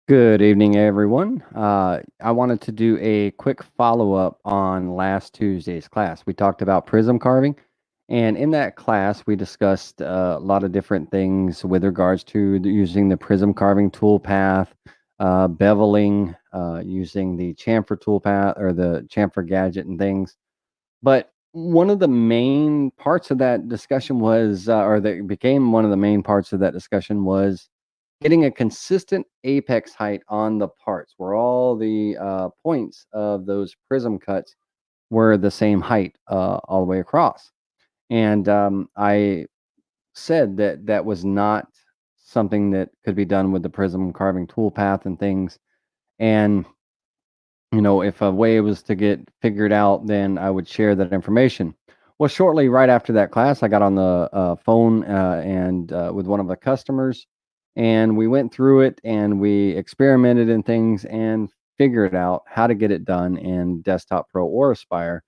Good evening, everyone. I wanted to do a quick follow up on last Tuesday's class. We talked about prism carving, and in that class, we discussed a lot of different things with regards to using the prism carving toolpath, beveling, using the chamfer toolpath or the chamfer gadget and things. But one of the main parts of that discussion was, or that became one of the main parts of that discussion was getting a consistent apex height on the parts where all the points of those prism cuts were the same height all the way across. And I said that that was not something that could be done with the prism carving toolpath and things. And if a way was to get figured out, then I would share that information. Well, shortly right after that class, I got on the phone and with one of the customers, and we went through it and we experimented in things and figured out how to get it done in Desktop Pro or Aspire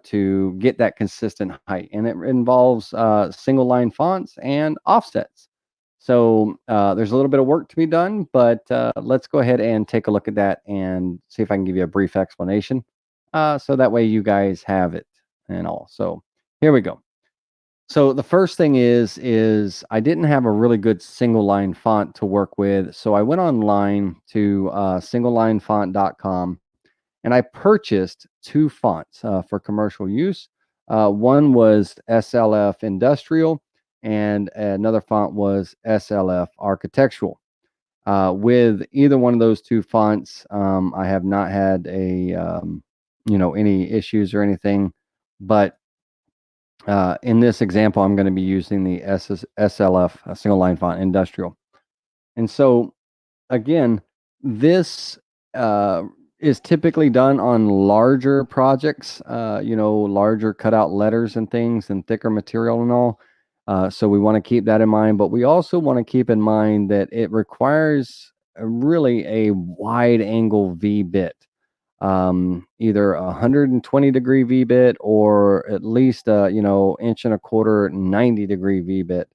to get that consistent height. And it involves single line fonts and offsets. So there's a little bit of work to be done, but let's go ahead and take a look at that and see if I can give you a brief explanation. So that way you guys have it and all. So here we go. So the first thing is I didn't have a really good single line font to work with. So I went online to singlelinefont.com and I purchased two fonts for commercial use. One was SLF Industrial, and another font was SLF Architectural. With either one of those two fonts, I have not had any issues or anything. But in this example, I'm going to be using the SLF single line font Industrial. And so again, this is typically done on larger projects, larger cutout letters and things and thicker material and all. So we want to keep that in mind, but we also want to keep in mind that it requires really a wide angle V bit, either a 120-degree V bit or at least inch and a quarter 90-degree V bit.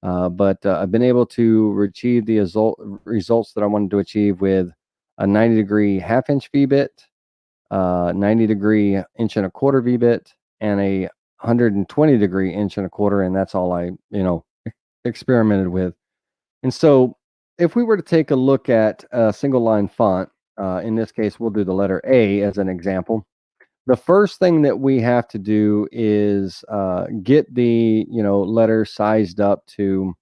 But I've been able to achieve the results that I wanted to achieve with a 90-degree half-inch V-bit, 90-degree inch and a quarter V-bit, and a 120-degree inch and a quarter, and that's all I, experimented with. And so if we were to take a look at a single line font, in this case, we'll do the letter A as an example. The first thing that we have to do is get the letter sized up to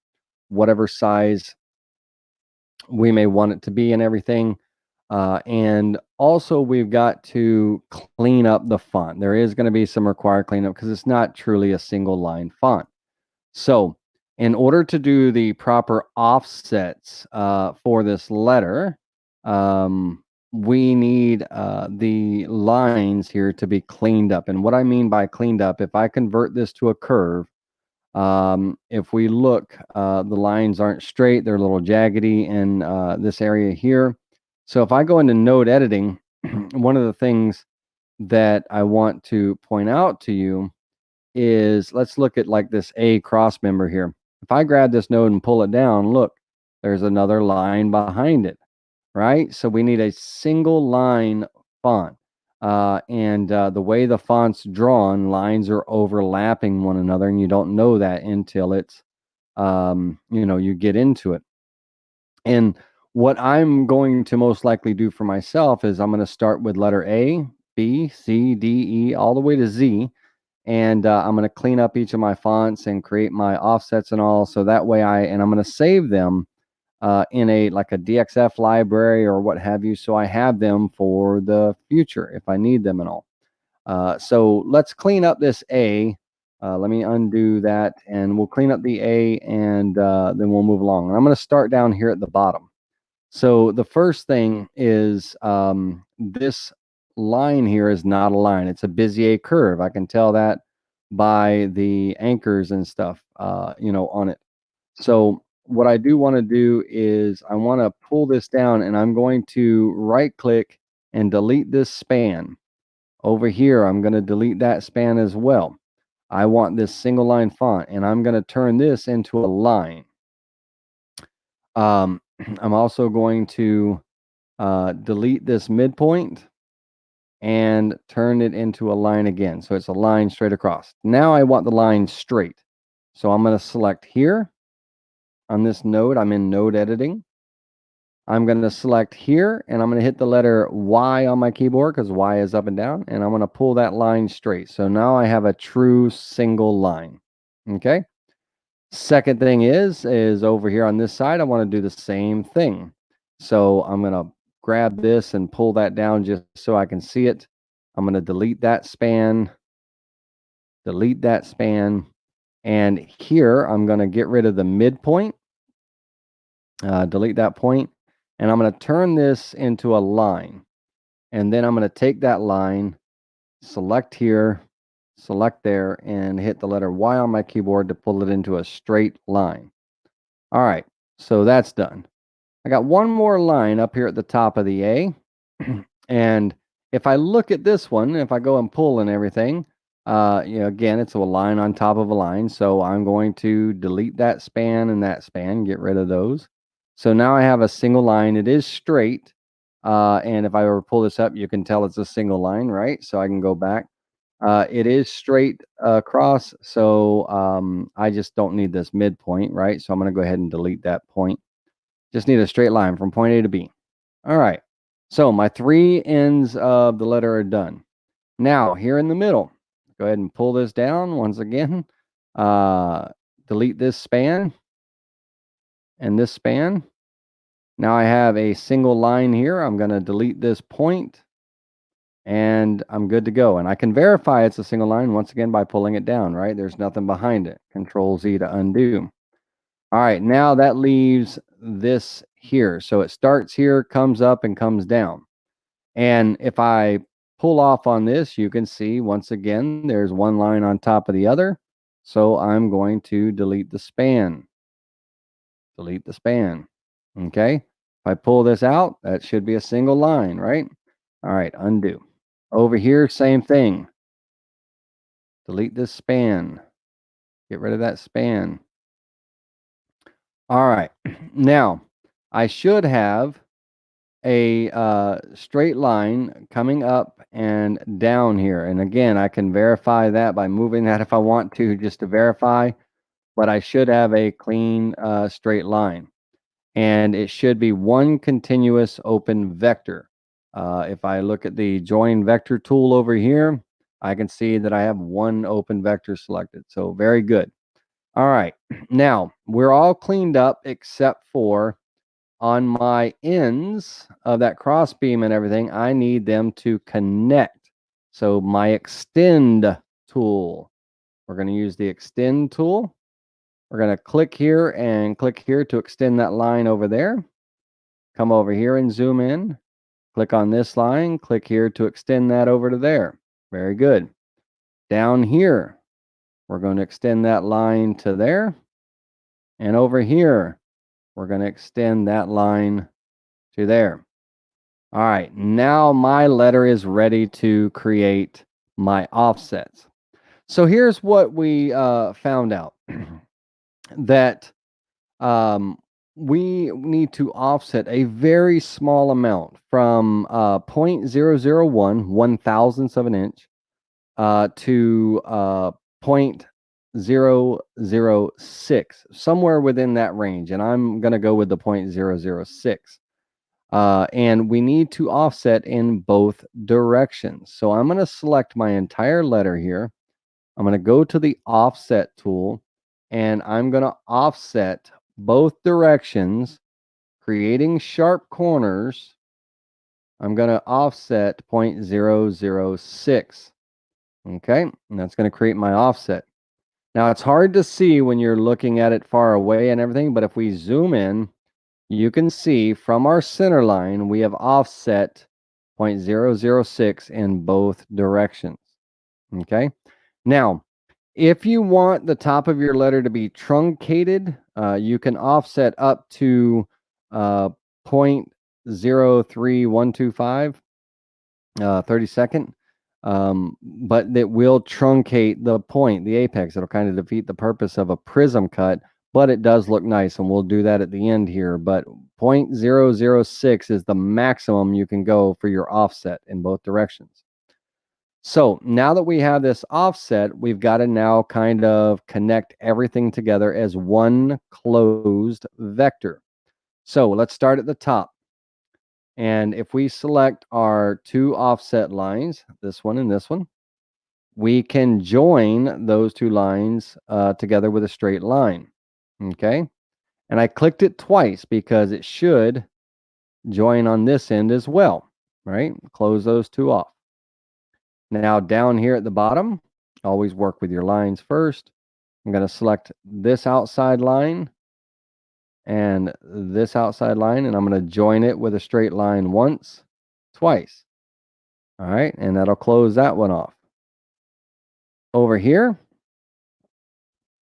whatever size we may want it to be and everything. And also, we've got to clean up the font. There is going to be some required cleanup because it's not truly a single line font. So, in order to do the proper offsets for this letter, we need the lines here to be cleaned up. And what I mean by cleaned up, if I convert this to a curve, if we look, the lines aren't straight, they're a little jaggedy in this area here. So if I go into node editing, one of the things that I want to point out to you is let's look at like this A cross member here. If I grab this node and pull it down, look, there's another line behind it, right? So we need a single line font. And the way the font's drawn, lines are overlapping one another, and you don't know that until it's, you get into it. And what I'm going to most likely do for myself is I'm going to start with letter A, B, C, D, E, all the way to Z. And I'm going to clean up each of my fonts and create my offsets and all. So that way I'm going to save them in a DXF library or what have you. So I have them for the future if I need them and all. So let's clean up this A. Let me undo that and we'll clean up the A and then we'll move along. And I'm going to start down here at the bottom. So the first thing is this line here is not a line. It's a Bezier curve. I can tell that by the anchors and stuff, on it. So what I do want to do is I want to pull this down and I'm going to right click and delete this span. Over here, I'm going to delete that span as well. I want this single line font and I'm going to turn this into a line. I'm also going to delete this midpoint and turn it into a line again. So it's a line straight across. Now I want the line straight. So I'm going to select here on this node. I'm in node editing. I'm going to select here and I'm going to hit the letter Y on my keyboard because Y is up and down. And I'm going to pull that line straight. So now I have a true single line. Okay. Second thing is over here on this side, I want to do the same thing. So I'm going to grab this and pull that down just so I can see it. I'm going to delete that span, and here I'm going to get rid of the midpoint, delete that point, and I'm going to turn this into a line. And then I'm going to take that line, select here, select there, and hit the letter Y on my keyboard to pull it into a straight line. All right, so that's done. I got one more line up here at the top of the A. And if I look at this one, if I go and pull and everything, again, it's a line on top of a line. So I'm going to delete that span and that span, get rid of those. So now I have a single line. It is straight. And if I were to pull this up, you can tell it's a single line, right? So I can go back. It is straight across. So I just don't need this midpoint, right? So I'm going to go ahead and delete that point. Just need a straight line from point A to B. All right. So my three ends of the letter are done. Now here in the middle, go ahead and pull this down once again. Delete this span and this span. Now I have a single line here. I'm going to delete this point and I'm good to go. And I can verify it's a single line once again by pulling it down, right? There's nothing behind it. Control Z to undo. All right, now that leaves this here. So it starts here, comes up, and comes down. And if I pull off on this, you can see once again, there's one line on top of the other. So I'm going to delete the span. Delete the span. Okay. If I pull this out, that should be a single line, right? All right, undo. Over here, same thing. Delete this span. Get rid of that span. All right. Now, I should have a straight line coming up and down here. And again, I can verify that by moving that if I want to, just to verify. But I should have a clean straight line. And it should be one continuous open vector. If I look at the join vector tool over here, I can see that I have one open vector selected. So very good. All right. Now, we're all cleaned up except for on my ends of that cross beam and everything, I need them to connect. So my extend tool, we're going to use the extend tool. We're going to click here and click here to extend that line over there. Come over here and zoom in. Click on this line, click here to extend that over to there. Very good. Down here, we're going to extend that line to there. And over here, we're going to extend that line to there. All right, now my letter is ready to create my offsets. So here's what we found out that we need to offset a very small amount from 0.001, 1/1000th of an inch, to 0.006, somewhere within that range. And I'm going to go with the 0.006. And we need to offset in both directions. So I'm going to select my entire letter here. I'm going to go to the offset tool and I'm going to offset both directions, creating sharp corners. I'm going to offset 0.006. Okay, and that's going to create my offset. Now it's hard to see when you're looking at it far away and everything, but if we zoom in, you can see from our center line, we have offset 0.006 in both directions. Okay. Now, if you want the top of your letter to be truncated, you can offset up to 0.03125, 32nd. But that will truncate the point, the apex. It'll kind of defeat the purpose of a prism cut, but it does look nice, and we'll do that at the end here. But 0.006 is the maximum you can go for your offset in both directions. So now that we have this offset, we've got to now kind of connect everything together as one closed vector. So let's start at the top. And if we select our two offset lines, this one and this one, we can join those two lines together with a straight line. Okay. And I clicked it twice because it should join on this end as well, right? Close those two off. Now down here at the bottom, always work with your lines first. I'm going to select this outside line and this outside line, and I'm going to join it with a straight line once, twice. All right, and that'll close that one off. Over here,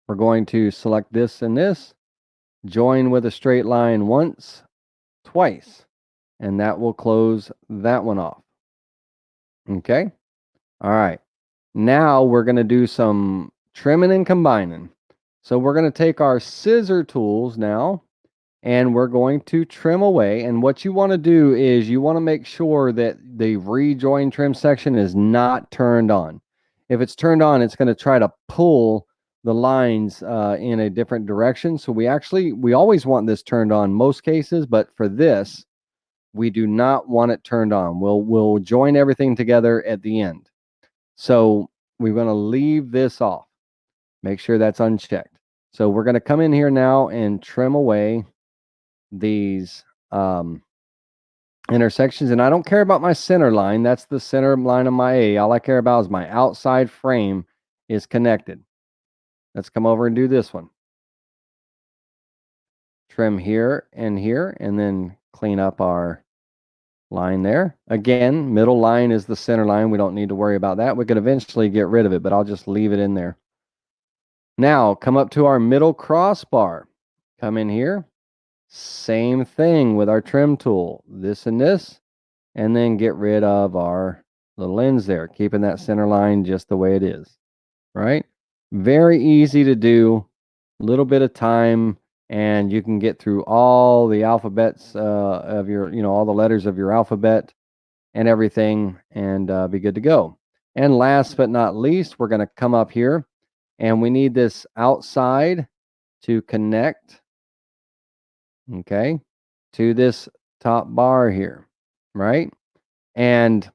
we're going to select this and this, join with a straight line once, twice, and that will close that one off. Okay? All right. Now we're going to do some trimming and combining. So we're going to take our scissor tools now and we're going to trim away. And what you want to do is you want to make sure that the rejoin trim section is not turned on. If it's turned on, it's going to try to pull the lines in a different direction. So we always want this turned on most cases, but for this, we do not want it turned on. We'll join everything together at the end. So we're going to leave this off. Make sure that's unchecked. So we're going to come in here now and trim away these intersections. And I don't care about my center line. That's the center line of my A. All I care about is my outside frame is connected. Let's come over and do this one. Trim here, and then clean up our line there. Again, middle line is the center line. We don't need to worry about that. We could eventually get rid of it, but I'll just leave it in there. Now, come up to our middle crossbar. Come in here. Same thing with our trim tool. This and this, and then get rid of our little ends there, keeping that center line just the way it is, right? Very easy to do, a little bit of time, and you can get through all the alphabets of your, all the letters of your alphabet and everything, and be good to go. And last but not least, we're going to come up here, and we need this outside to connect, okay, to this top bar here, right? And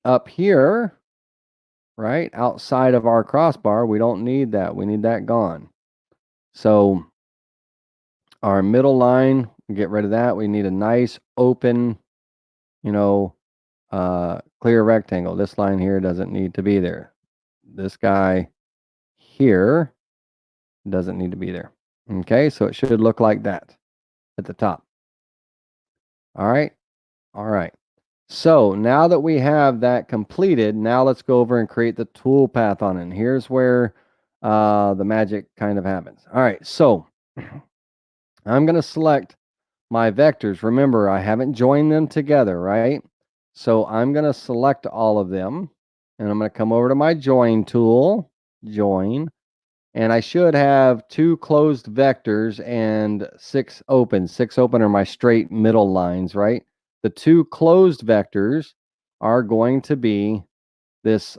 up here, right, outside of our crossbar, we don't need that. We need that gone. So our middle line, get rid of that. We need a nice open, clear rectangle. This line here doesn't need to be there. This guy here doesn't need to be there. Okay, so it should look like that at the top. All right. All right. So now that we have that completed, now let's go over and create the tool path on it. And here's where the magic kind of happens. All right, so I'm going to select my vectors. Remember, I haven't joined them together, right? So I'm going to select all of them, and I'm going to come over to my join tool, join, and I should have 2 closed vectors and 6 open. 6 open are my straight middle lines, right? The 2 closed vectors are going to be this,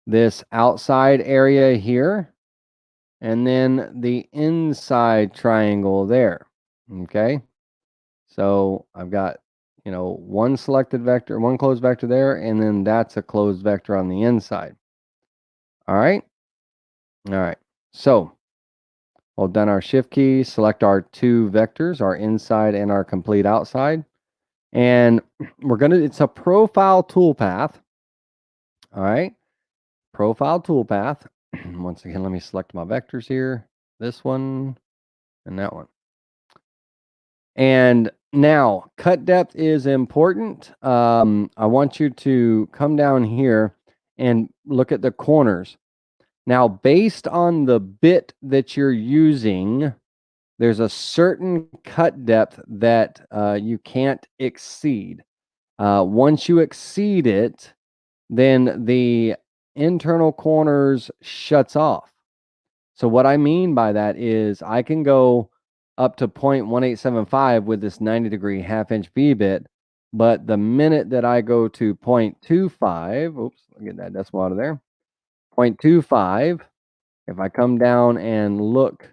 this outside area here, and then the inside triangle there, okay? So I've got, one selected vector, one closed vector there, and then that's a closed vector on the inside. All right. All right. So hold down our shift key, select our 2 vectors, our inside and our complete outside. And it's a profile toolpath. All right. Profile toolpath. Once again, let me select my vectors here. This one and that one. And now cut depth is important. I want you to come down here and look at the corners. Now, based on the bit that you're using, there's a certain cut depth that you can't exceed. Once you exceed it, then the internal corners shuts off. So what I mean by that is I can go up to 0.1875 with this 90-degree half-inch V-bit, but the minute that I go to 0.25, oops, let me get that decimal out of there, 0.25, if I come down and look,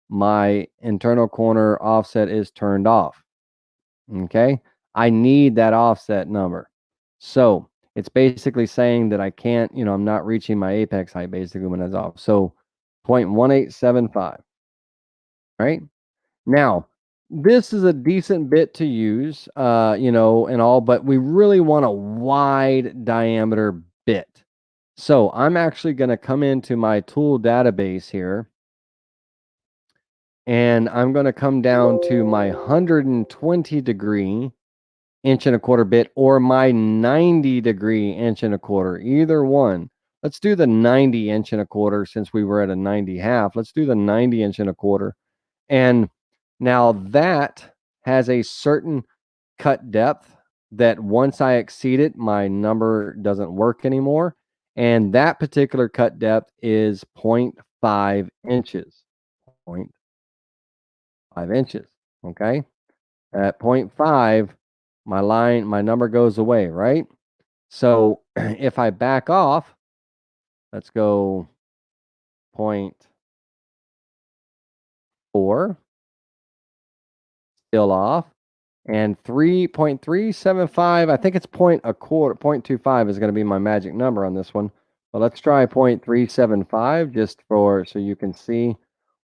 my internal corner offset is turned off. Okay. I need that offset number. So it's basically saying that I can't, I'm not reaching my apex height basically when it's off. So 0.1875. Right. Now, this is a decent bit to use, and all, but we really want a wide diameter bit. So I'm actually going to come into my tool database here, and I'm going to come down to my 120-degree inch and a quarter bit or my 90-degree inch and a quarter, either one. Let's do the 90 inch and a quarter since we were at a 90 half. Let's do the 90 inch and a quarter. And now that has a certain cut depth that once I exceed it, my number doesn't work anymore. And that particular cut depth is 0.5 inches. 0.5 inches. Okay. At 0.5, my number goes away, right? So if I back off, let's go 0.4, still off, and 3.375. I think it's point a quarter, 0.25 is going to be my magic number on this one. But let's try 0.375 just so you can see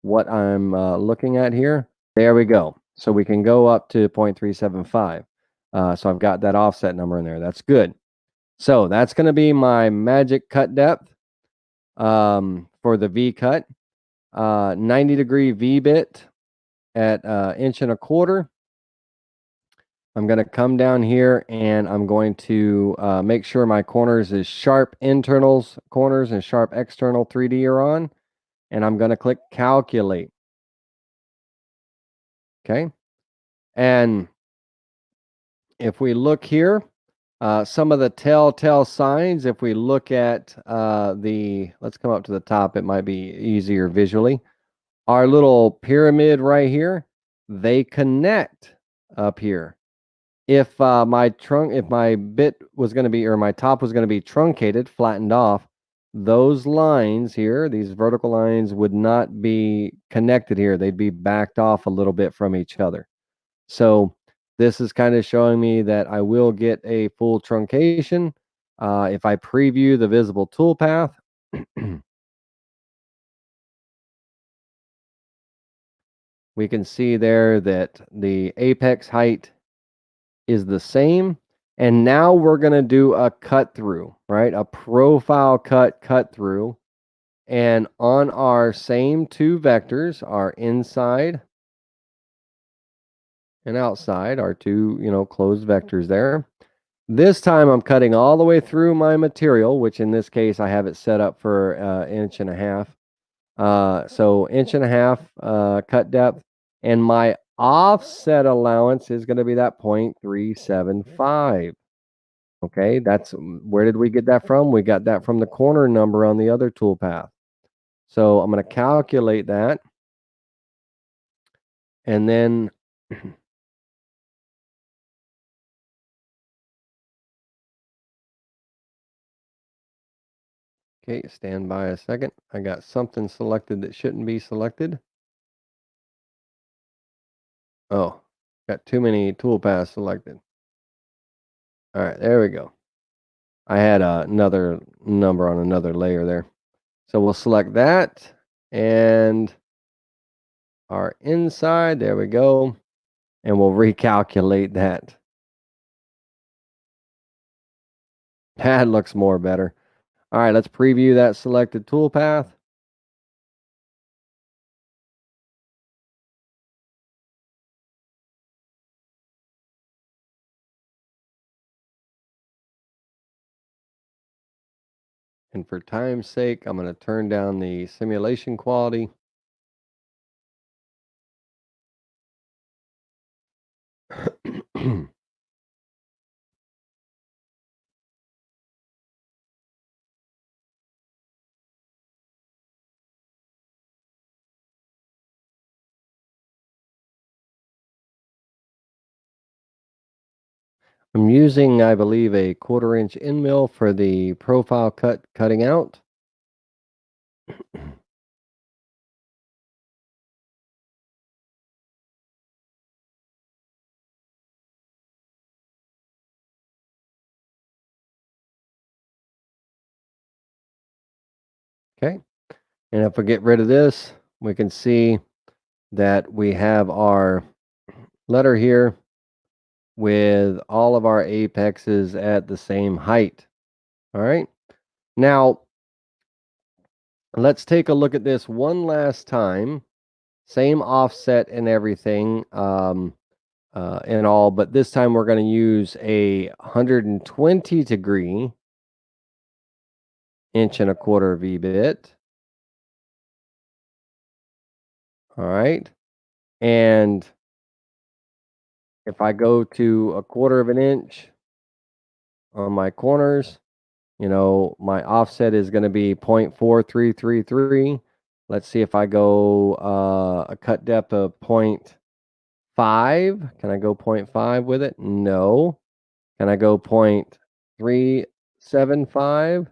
what I'm looking at here. There we go. So we can go up to 0.375. So I've got that offset number in there. That's good. So that's going to be my magic cut depth for the V cut. 90-degree V bit at inch and a quarter. I'm going to come down here and I'm going to make sure my corners is sharp internals corners and sharp external 3D are on. And I'm going to click calculate. Okay. And if we look here, some of the telltale signs, if we look at let's come up to the top, it might be easier visually. Our little pyramid right here, they connect up here. If if my bit was going to be, or my top was going to be truncated, flattened off, those lines here, these vertical lines would not be connected here. They'd be backed off a little bit from each other. So this is kind of showing me that I will get a full truncation. If I preview the visible toolpath, we can see there that the apex height is the same. And now we're going to do a cut through, right? A profile cut through. And on our same two vectors, our inside and outside, our two, closed vectors there. This time I'm cutting all the way through my material, which in this case I have it set up for inch and a half. So inch and a half cut depth, and my offset allowance is going to be that 0.375. Okay, where did we get that from? We got that from the corner number on the other toolpath. So I'm going to calculate that, and then okay, stand by a second. I got something selected that shouldn't be selected. Oh, got too many toolpaths selected. All right, there we go. I had another number on another layer there. So we'll select that and our inside. There we go. And we'll recalculate that. That looks more better. All right, let's preview that selected toolpath. And for time's sake, I'm going to turn down the simulation quality. I'm using, I believe, a 1/4 inch end mill for the profile cutting out. Okay. And if we get rid of this, we can see that we have our letter here with all of our apexes at the same height. All right. Now, let's take a look at this one last time. Same offset and everything and all, but this time we're going to use a 120-degree 1.25 V bit. All right. And if I go to 1/4 inch on my corners, my offset is going to be 0.4333. Let's see if I go a cut depth of 0.5. Can I go 0.5 with it? No. Can I go 0.375?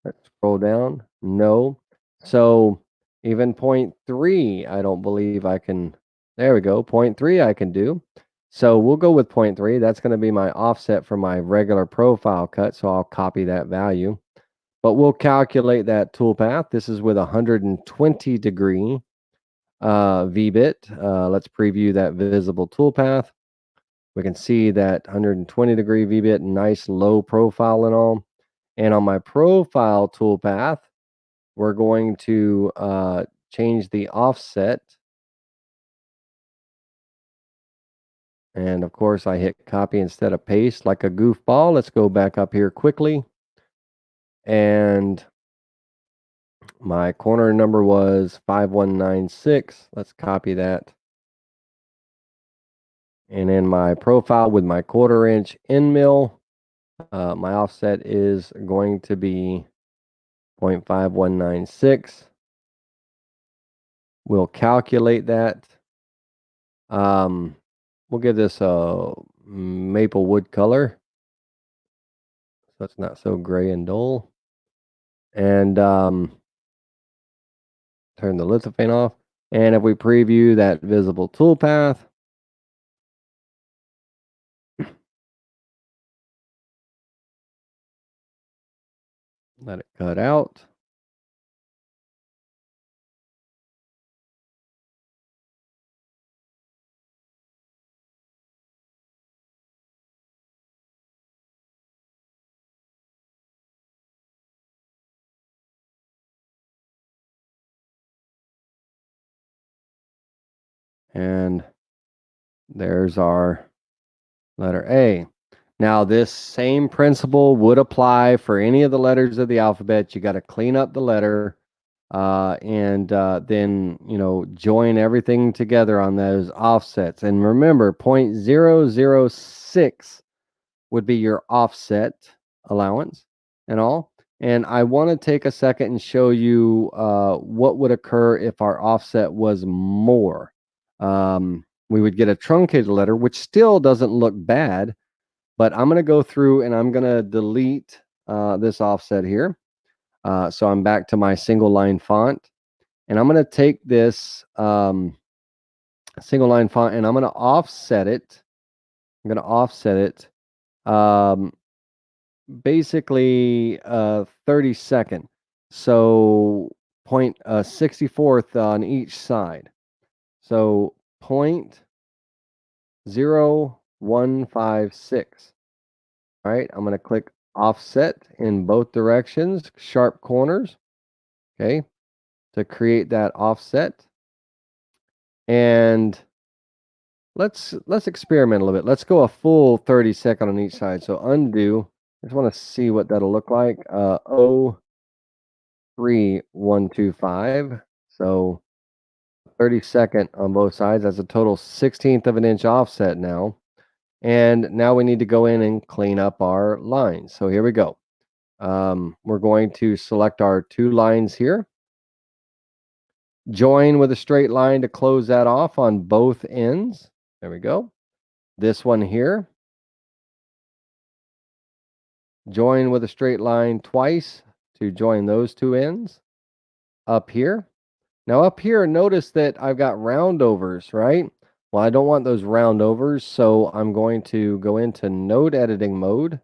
Let's scroll down. No. So even point 0.3, I don't believe I can. There we go. 0.3 I can do. So we'll go with 0.3. That's going to be my offset for my regular profile cut. So I'll copy that value. But we'll calculate that toolpath. This is with a 120-degree V-bit. Let's preview that visible toolpath. We can see that 120-degree V-bit, nice low profile and all. And on my profile toolpath, we're going to change the offset. And of course, I hit copy instead of paste like a goofball. Let's go back up here quickly. And my corner number was 5196. Let's copy that. And in my profile with my 1/4 inch end mill, my offset is going to be 0.5196. We'll calculate that. We'll give this a maple wood color, so it's not so gray and dull. And turn the lithophane off. And if we preview that visible toolpath, let it cut out. And there's our letter A. Now, this same principle would apply for any of the letters of the alphabet. You got to clean up the letter and then, join everything together on those offsets. And remember, 0.006 would be your offset allowance and all. And I want to take a second and show you what would occur if our offset was more. We would get a truncated letter, which still doesn't look bad, but I'm going to go through and I'm going to delete this offset here. So I'm back to my single line font, and I'm going to take this single line font and I'm going to offset it. I'm going to offset it basically 32nd. So point 64th on each side. So 0.0156. All right, I'm going to click offset in both directions, sharp corners, okay, to create that offset. And let's experiment a little bit. Let's go a full 30-second on each side. So undo. I just want to see what that'll look like. 0.3125. So 32nd on both sides. That's a total 1/16 of an inch offset now. And now we need to go in and clean up our lines. So here we go. We're going to select our 2 lines here. Join with a straight line to close that off on both ends. There we go. This one here. join with a straight line twice to join those two ends up here. Now up here, notice that I've got roundovers, right? Well, I don't want those roundovers, so I'm going to go into node editing mode.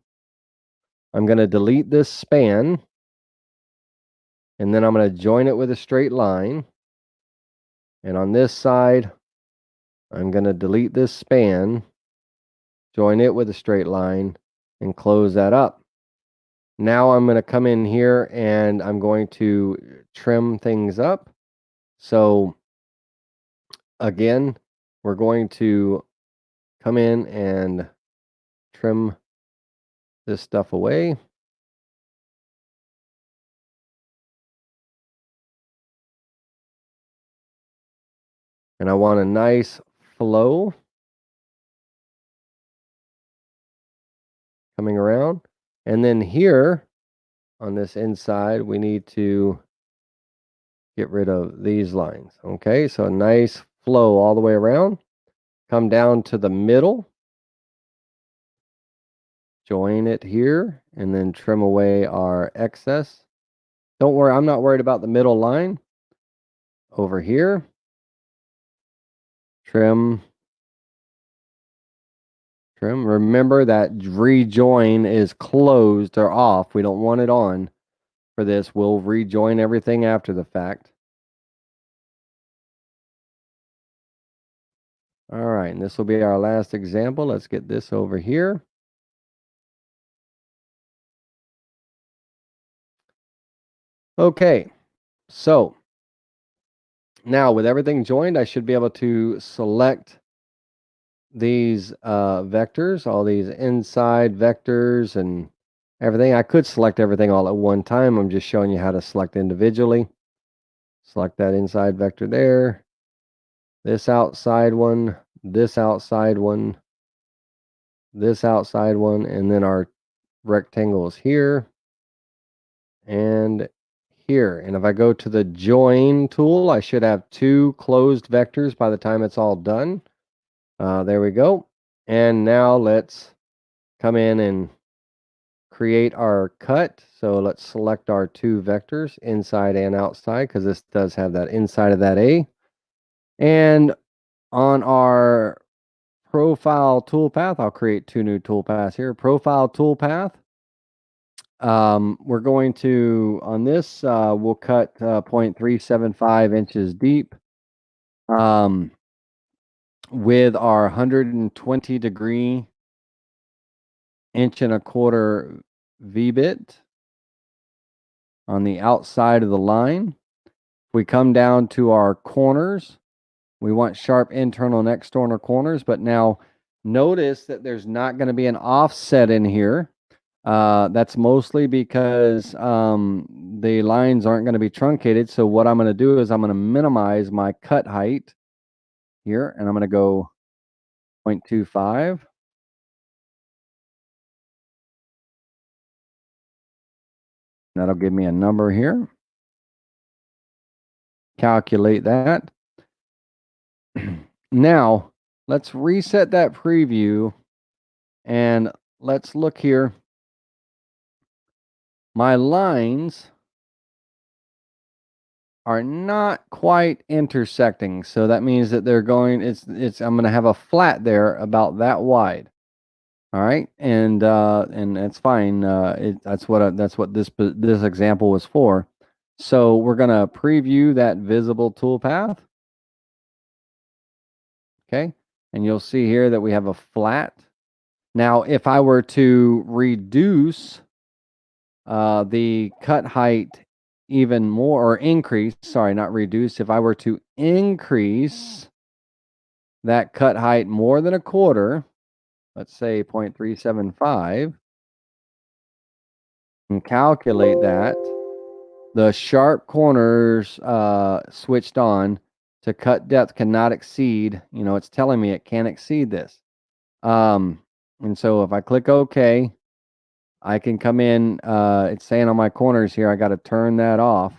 I'm going to delete this span, and then I'm going to join it with a straight line. And on this side, I'm going to delete this span, join it with a straight line, and close that up. Now I'm going to come in here and I'm going to trim things up. So again, we're going to come in and trim this stuff away. And I want a nice flow coming around. And then here on this inside, we need to get rid of these lines. Okay, so a nice flow all the way around. Come down to the middle, join it here, and then trim away our excess. Don't worry, I'm not worried about the middle line. Over here, trim. Remember that rejoin is closed or off. We don't want it on for this. We'll rejoin everything after the fact. All right, and this will be our last example. Let's get this over here. Okay, so now with everything joined, I should be able to select these vectors, all these inside vectors and everything. I could select everything all at one time. I'm just showing you how to select individually. Select that inside vector there, this outside one, this outside one, this outside one, and then our rectangles here and here. And if I go to the join tool, I should have two closed vectors by the time it's all done. There we go. And now let's come in and create our cut. So let's select our two vectors, inside and outside, because this does have that inside of that A. And on our profile toolpath, I'll create two new toolpaths here. Profile toolpath. We're going to, on this, we'll cut 0.375 inches deep with our 120-degree 1.25" V-bit on the outside of the line. If we come down to our corners, we want sharp internal and external corners, but now notice that there's not going to be an offset in here. That's mostly because the lines aren't going to be truncated. So what I'm going to do is I'm going to minimize my cut height here, and I'm going to go 0.25. That'll give me a number here. Calculate that. Now, let's reset that preview and let's look here. My lines are not quite intersecting, so that means that they're going, I'm going to have a flat there about that wide. All right, and that's fine. That's what this example was for. So we're going to preview that visible toolpath. Okay, and you'll see here that we have a flat. Now, if I were to reduce the cut height even more, or increase, sorry, not reduce, if I were to increase that cut height more than a quarter, let's say 0.375, and calculate that, the sharp corners switched on to cut depth cannot exceed, it's telling me it can't exceed this. And so if I click OK, I can come in, it's saying on my corners here, I got to turn that off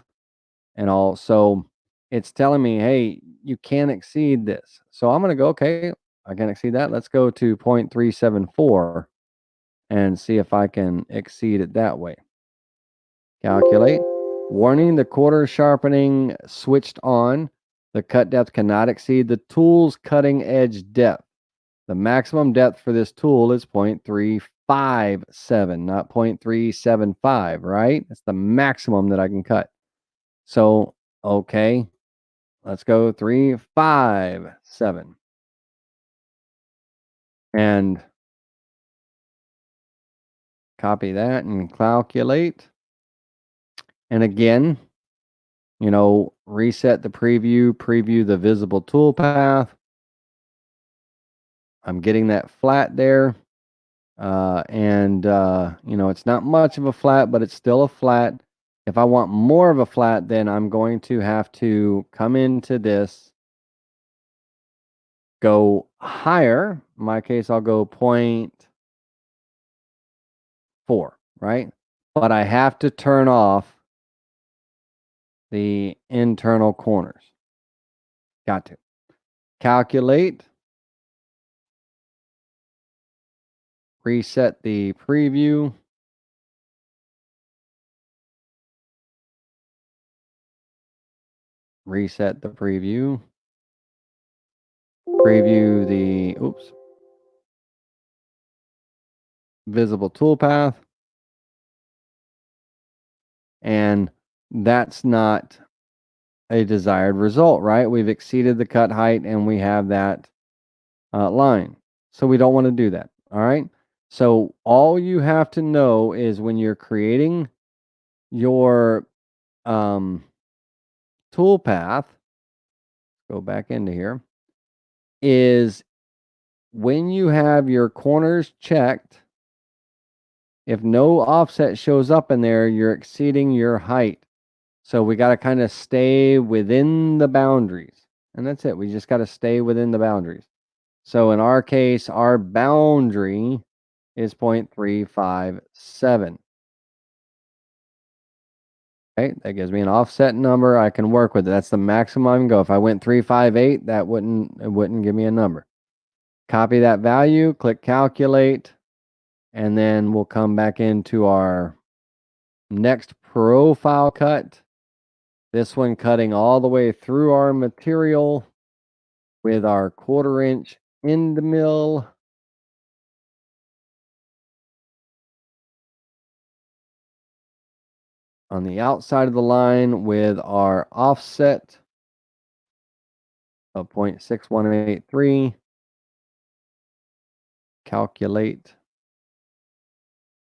and all. So it's telling me, hey, you can't exceed this. So I'm going to go, okay, I can't exceed that. Let's go to 0.374. and see if I can exceed it that way. Calculate. Warning, the quarter sharpening switched on. The cut depth cannot exceed the tool's cutting edge depth. The maximum depth for this tool is 0.357, not 0.375, right? That's the maximum that I can cut. So, okay, let's go 357. And copy that and calculate. And again, reset the preview the visible tool path. I'm getting that flat there. It's not much of a flat, but it's still a flat. If I want more of a flat, then I'm going to have to come into this, go higher. In my case, I'll go 0.4, right? But I have to turn off the internal corners. Got to. Calculate. Reset the preview. Reset the preview. Preview the, visible toolpath. And that's not a desired result, right? We've exceeded the cut height and we have that line. So we don't want to do that, all right? So all you have to know is when you're creating your tool path, go back into here, is when you have your corners checked, if no offset shows up in there, you're exceeding your height. So we got to kind of stay within the boundaries. And that's it. We just got to stay within the boundaries. So in our case, our boundary is 0.357. Okay, that gives me an offset number. I can work with it. That's the maximum I can go. If I went 358, it wouldn't give me a number. Copy that value, click calculate, and then we'll come back into our next profile cut. This one cutting all the way through our material with our 1/4 inch end mill. On the outside of the line with our offset of 0.6183. Calculate.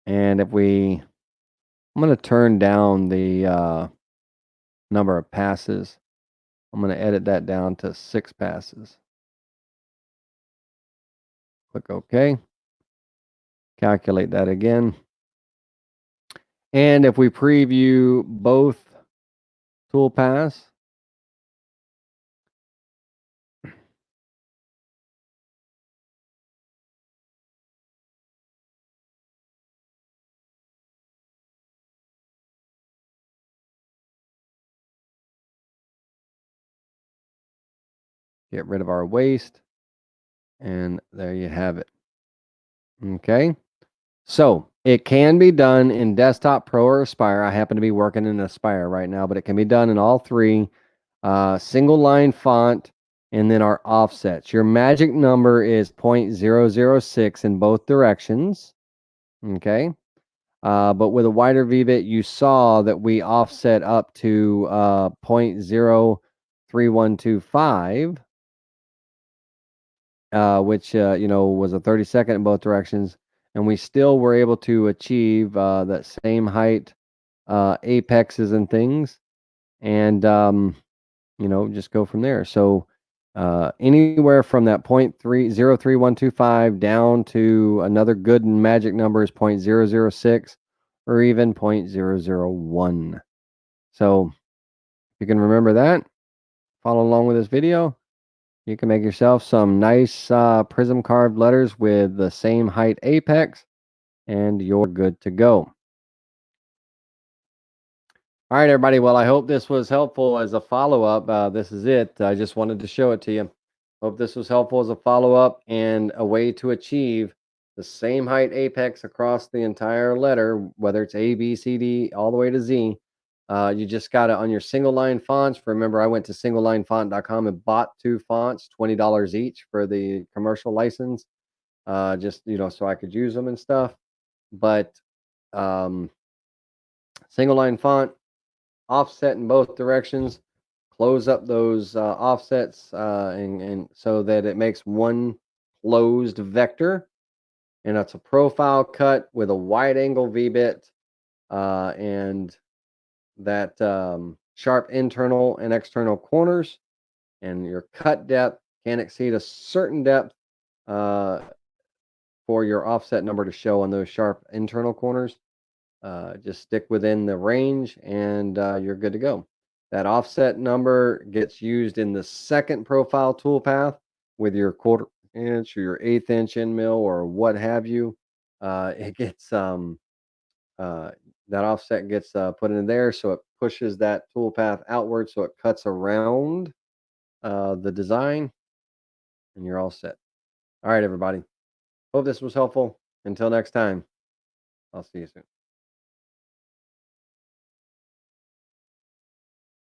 And I'm going to turn down the number of passes. I'm going to edit that down to 6 passes. Click OK. Calculate that again. And if we preview both tool paths, get rid of our waste, and there you have it. Okay. So it can be done in Desktop Pro or Aspire. I happen to be working in Aspire right now, but it can be done in all three. Single line font, and then our offsets. Your magic number is 0.006 in both directions. Okay. But with a wider V-bit, you saw that we offset up to 0.03125. Which was a 32nd in both directions, and we still were able to achieve that same height, apexes and things, and just go from there. So anywhere from that 0.303125 down to another good and magic number is 0.006 or even 0.001. So you can remember that, follow along with this video. You can make yourself some nice prism carved letters with the same height apex, and you're good to go. All right, everybody. Well, I hope this was helpful as a follow-up. This is it. I just wanted to show it to you. Hope this was helpful as a follow-up and a way to achieve the same height apex across the entire letter, whether it's A, B, C, D, all the way to Z. You just got it on your single line fonts. Remember, I went to singlelinefont.com and bought 2 fonts, $20 each for the commercial license, just so I could use them and stuff. But um, single line font, offset in both directions. Close up those offsets, and so that it makes one closed vector, and that's a profile cut with a wide angle V-bit, and that sharp internal and external corners, and your cut depth can't exceed a certain depth uh, for your offset number to show on those sharp internal corners. Just stick within the range and you're good to go. That offset number gets used in the second profile toolpath with your 1/4 inch or your 1/8 inch end mill or what have you. It gets uh, that offset gets put in there, so it pushes that toolpath outward, so it cuts around the design, and you're all set. All right, everybody. Hope this was helpful. Until next time, I'll see you soon.